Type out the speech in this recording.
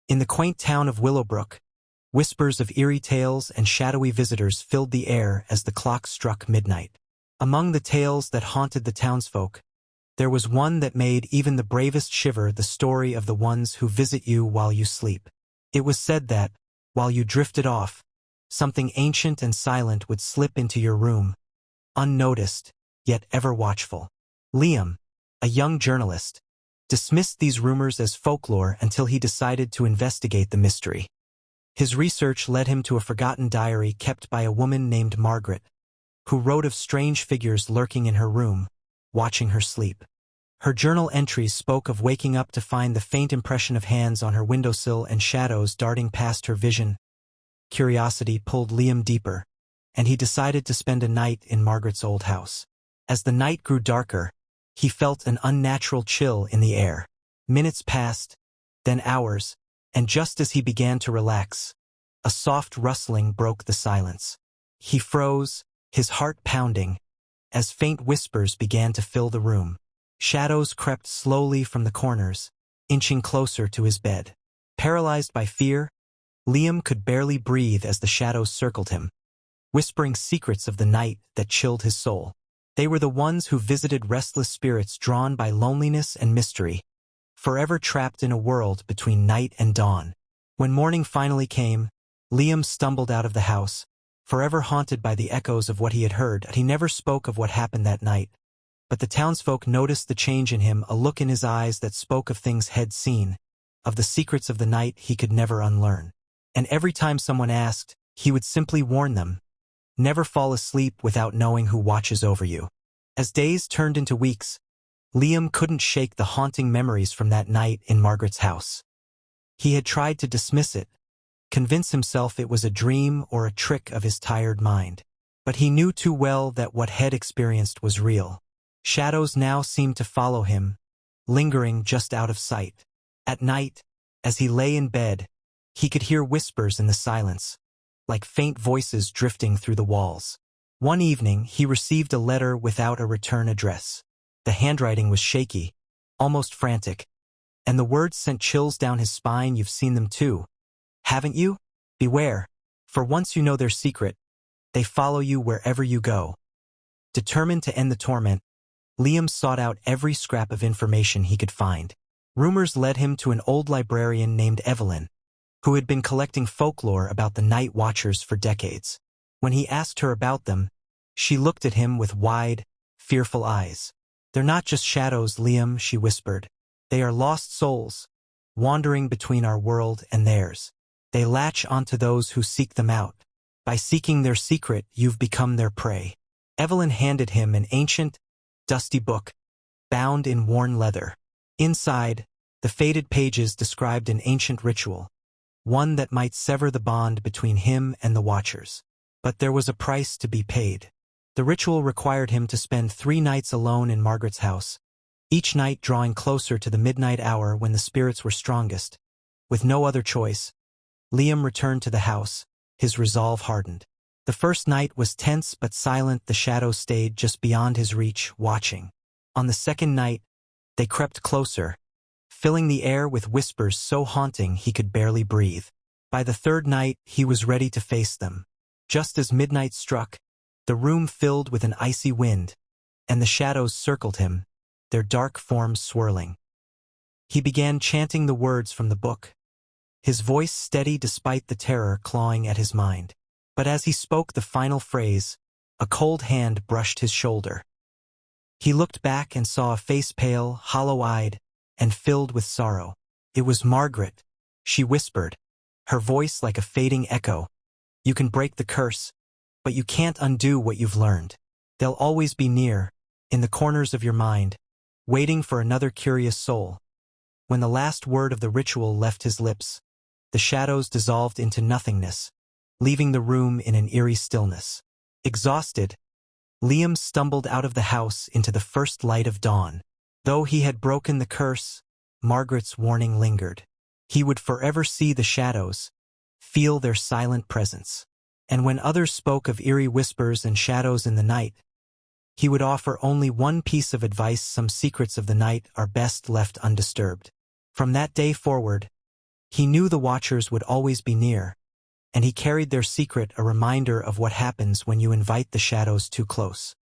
In the quaint town of Willowbrook, whispers of eerie tales and shadowy visitors filled the air as the clock struck midnight. Among the tales that haunted the townsfolk, there was one that made even the bravest shiver: the story of the ones who visit you while you sleep. It was said that, while you drifted off, something ancient and silent would slip into your room, unnoticed, yet ever watchful. Liam, a young journalist, dismissed these rumors as folklore until he decided to investigate the mystery. His research led him to a forgotten diary kept by a woman named Margaret, who wrote of strange figures lurking in her room, watching her sleep. Her journal entries spoke of waking up to find the faint impression of hands on her windowsill and shadows darting past her vision. Curiosity pulled Liam deeper, and he decided to spend a night in Margaret's old house. As the night grew darker, he felt an unnatural chill in the air. Minutes passed, then hours, and just as he began to relax, a soft rustling broke the silence. He froze, his heart pounding, as faint whispers began to fill the room. Shadows crept slowly from the corners, inching closer to his bed. Paralyzed by fear, Liam could barely breathe as the shadows circled him, whispering secrets of the night that chilled his soul. They were the ones who visited restless spirits drawn by loneliness and mystery, forever trapped in a world between night and dawn. When morning finally came, Liam stumbled out of the house, forever haunted by the echoes of what he had heard. He never spoke of what happened that night, but the townsfolk noticed the change in him, a look in his eyes that spoke of things he'd seen, of the secrets of the night he could never unlearn. And every time someone asked, he would simply warn them, never fall asleep without knowing who watches over you. As days turned into weeks, Liam couldn't shake the haunting memories from that night in Margaret's house. He had tried to dismiss it, convince himself it was a dream or a trick of his tired mind. But he knew too well that what he'd experienced was real. Shadows now seemed to follow him, lingering just out of sight. At night, as he lay in bed, he could hear whispers in the silence, like faint voices drifting through the walls. One evening, he received a letter without a return address. The handwriting was shaky, almost frantic, and the words sent chills down his spine. You've seen them too, haven't you? Beware, for once you know their secret, they follow you wherever you go. Determined to end the torment, Liam sought out every scrap of information he could find. Rumors led him to an old librarian named Evelyn, who had been collecting folklore about the night watchers for decades. When he asked her about them, she looked at him with wide, fearful eyes. They're not just shadows, Liam, she whispered. They are lost souls, wandering between our world and theirs. They latch onto those who seek them out. By seeking their secret, you've become their prey. Evelyn handed him an ancient, dusty book, bound in worn leather. Inside, the faded pages described an ancient ritual, one that might sever the bond between him and the watchers. But there was a price to be paid. The ritual required him to spend 3 nights alone in Margaret's house, each night drawing closer to the midnight hour when the spirits were strongest. With no other choice, Liam returned to the house, his resolve hardened. The first night was tense but silent. The shadows stayed just beyond his reach, watching. On the second night, they crept closer, filling the air with whispers so haunting he could barely breathe. By the third night, he was ready to face them. Just as midnight struck, the room filled with an icy wind, and the shadows circled him, their dark forms swirling. He began chanting the words from the book, his voice steady despite the terror clawing at his mind. But as he spoke the final phrase, a cold hand brushed his shoulder. He looked back and saw a face pale, hollow-eyed, and filled with sorrow. It was Margaret, she whispered, her voice like a fading echo. You can break the curse, but you can't undo what you've learned. They'll always be near, in the corners of your mind, waiting for another curious soul. When the last word of the ritual left his lips, the shadows dissolved into nothingness, leaving the room in an eerie stillness. Exhausted, Liam stumbled out of the house into the first light of dawn. Though he had broken the curse, Margaret's warning lingered. He would forever see the shadows, feel their silent presence. And when others spoke of eerie whispers and shadows in the night, he would offer only one piece of advice: some secrets of the night are best left undisturbed. From that day forward, He knew the watchers would always be near, and he carried their secret, a reminder of what happens when you invite the shadows too close.